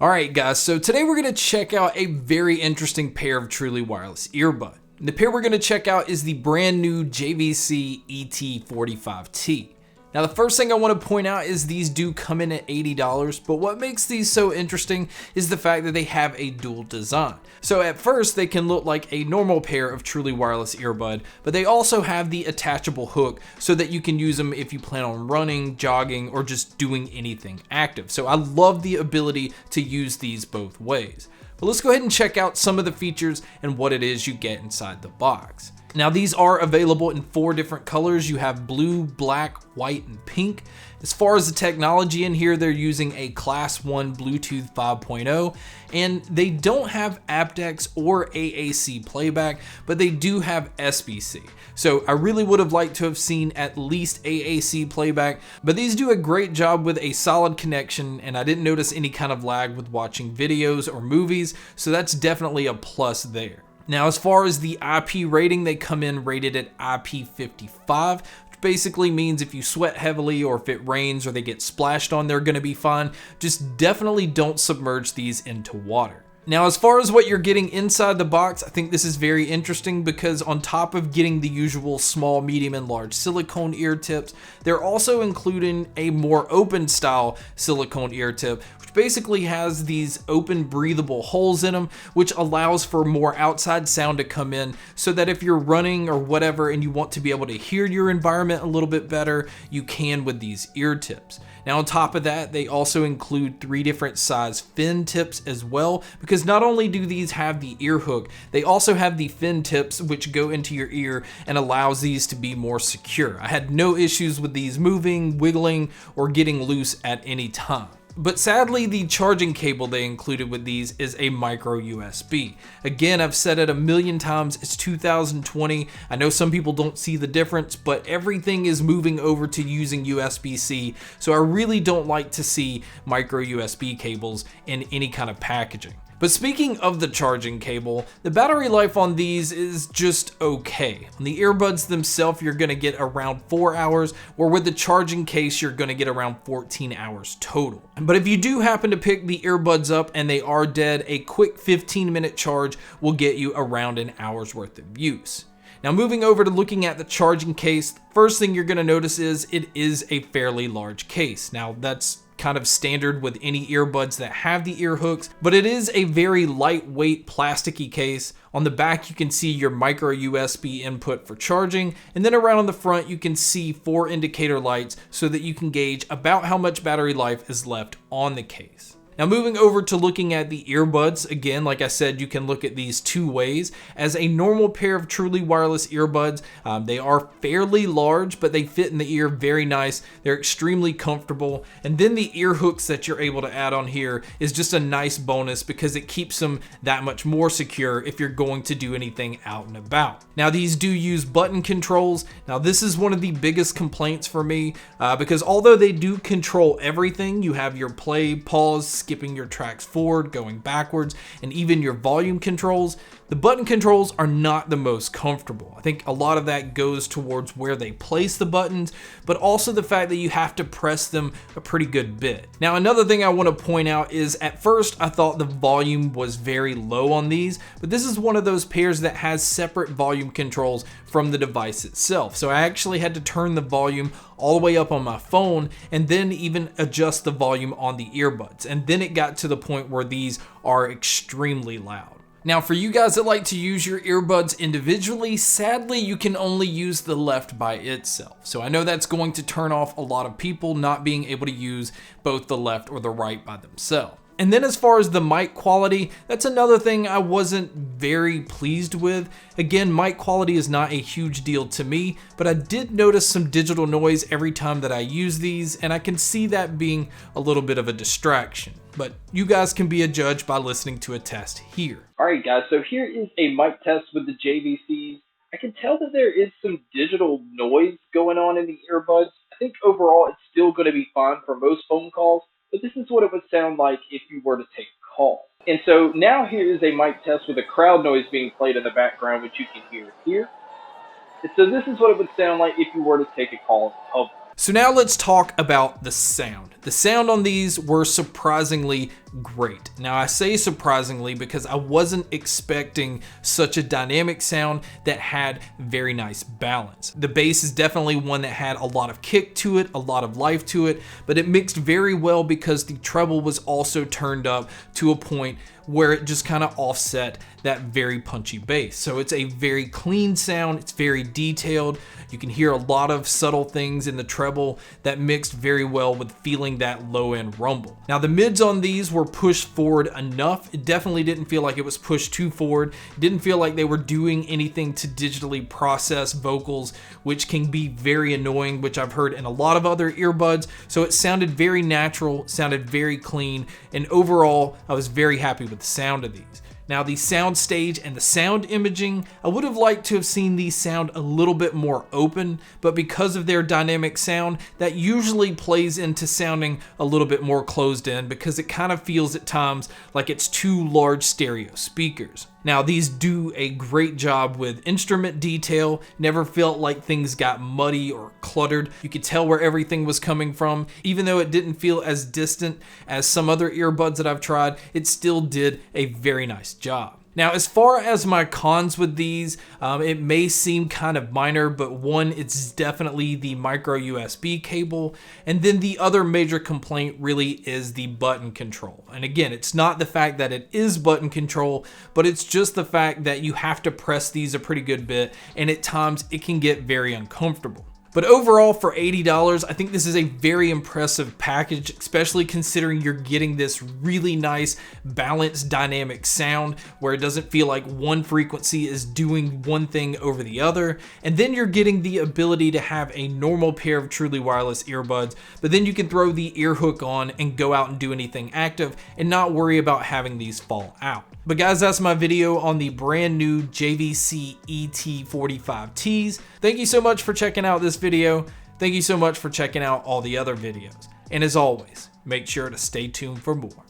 Alright guys, so today we're going to check out a very interesting pair of truly wireless earbud. The pair we're going to check out is the brand new JVC ET45T. Now the first thing I want to point out is these do come in at $80, but what makes these so interesting is the fact that they have a dual design. So at first they can look like a normal pair of truly wireless earbud, but they also have the attachable hook so that you can use them if you plan on running, jogging, or just doing anything active. So I love the ability to use these both ways. But let's go ahead and check out some of the features and what it is you get inside the box. Now these are available in 4 different colors. You have blue, black, white, and pink. As far as the technology in here, they're using a Class 1 Bluetooth 5.0, and they don't have aptX or AAC playback, but they do have SBC. So I really would have liked to have seen at least AAC playback, but these do a great job with a solid connection, and I didn't notice any kind of lag with watching videos or movies, so that's definitely a plus there. Now, as far as the IP rating, they come in rated at IP55, which basically means if you sweat heavily or if it rains or they get splashed on, they're gonna be fine. Just definitely don't submerge these into water. Now, as far as what you're getting inside the box, I think this is very interesting because on top of getting the usual small, medium, and large silicone ear tips, they're also including a more open style silicone ear tip, which basically has these open breathable holes in them, which allows for more outside sound to come in so that if you're running or whatever and you want to be able to hear your environment a little bit better, you can with these ear tips. Now on top of that, they also include 3 different size fin tips as well, because not only do these have the ear hook, they also have the fin tips which go into your ear and allows these to be more secure. I had no issues with these moving, wiggling, or getting loose at any time. But sadly, the charging cable they included with these is a micro USB. Again, I've said it a million times, it's 2020. I know some people don't see the difference, but everything is moving over to using USB-C, so I really don't like to see micro USB cables in any kind of packaging. But speaking of the charging cable, the battery life on these is just okay. On the earbuds themselves, you're gonna get around 4 hours, or with the charging case, you're gonna get around 14 hours total. But if you do happen to pick the earbuds up and they are dead, a quick 15-minute charge will get you around an hour's worth of use. Now moving over to looking at the charging case, first thing you're gonna notice is it is a fairly large case. Now that's kind of standard with any earbuds that have the ear hooks, but it is a very lightweight plasticky case. On the back you can see your micro USB input for charging, and then around on the front you can see 4 indicator lights so that you can gauge about how much battery life is left on the case. Now moving over to looking at the earbuds, again, like I said, you can look at these 2 ways. As a normal pair of truly wireless earbuds, they are fairly large, but they fit in the ear very nice. They're extremely comfortable. And then the ear hooks that you're able to add on here is just a nice bonus because it keeps them that much more secure if you're going to do anything out and about. Now these do use button controls. Now this is one of the biggest complaints for me because although they do control everything, you have your play, pause, skipping your tracks forward, going backwards, and even your volume controls, the button controls are not the most comfortable. I think a lot of that goes towards where they place the buttons, but also the fact that you have to press them a pretty good bit. Now, another thing I want to point out is at first I thought the volume was very low on these, but this is one of those pairs that has separate volume controls from the device itself. So I actually had to turn the volume all the way up on my phone and then even adjust the volume on the earbuds. And then it got to the point where these are extremely loud. Now for you guys that like to use your earbuds individually, sadly you can only use the left by itself. So I know that's going to turn off a lot of people not being able to use both the left or the right by themselves. And then as far as the mic quality, that's another thing I wasn't very pleased with. Again, mic quality is not a huge deal to me, but I did notice some digital noise every time that I use these, and I can see that being a little bit of a distraction. But you guys can be a judge by listening to a test here. Alright guys, so here is a mic test with the JVCs. I can tell that there is some digital noise going on in the earbuds. I think overall it's still going to be fine for most phone calls, but this is what it would sound like if you were to take a call. And so now here is a mic test with a crowd noise being played in the background, which you can hear here. And so this is what it would sound like if you were to take a call in public. So now let's talk about the sound. The sound on these were surprisingly great. Now I say surprisingly because I wasn't expecting such a dynamic sound that had very nice balance. The bass is definitely one that had a lot of kick to it, a lot of life to it, but it mixed very well because the treble was also turned up to a point where it just kind of offset that very punchy bass. So it's a very clean sound, it's very detailed. You can hear a lot of subtle things in the treble that mixed very well with feeling that low end rumble. Now the mids on these were pushed forward enough. It definitely didn't feel like it was pushed too forward. It didn't feel like they were doing anything to digitally process vocals, which can be very annoying, which I've heard in a lot of other earbuds. So it sounded very natural, sounded very clean, and overall I was very happy with the sound of these. Now the sound stage and the sound imaging, I would have liked to have seen these sound a little bit more open, but because of their dynamic sound, that usually plays into sounding a little bit more closed in because it kind of feels at times like it's two large stereo speakers. Now these do a great job with instrument detail, never felt like things got muddy or cluttered. You could tell where everything was coming from. Even though it didn't feel as distant as some other earbuds that I've tried, it still did a very nice job. Now, as far as my cons with these, it may seem kind of minor, but one, it's definitely the micro USB cable. And then the other major complaint really is the button control. And again, it's not the fact that it is button control, but it's just the fact that you have to press these a pretty good bit, and at times it can get very uncomfortable. But overall, for $80, I think this is a very impressive package, especially considering you're getting this really nice, balanced, dynamic sound where it doesn't feel like one frequency is doing one thing over the other. And then you're getting the ability to have a normal pair of truly wireless earbuds, but then you can throw the ear hook on and go out and do anything active and not worry about having these fall out. But guys, that's my video on the brand new JVC ET45Ts. Thank you so much for checking out this video. Thank you so much for checking out all the other videos. And as always, make sure to stay tuned for more.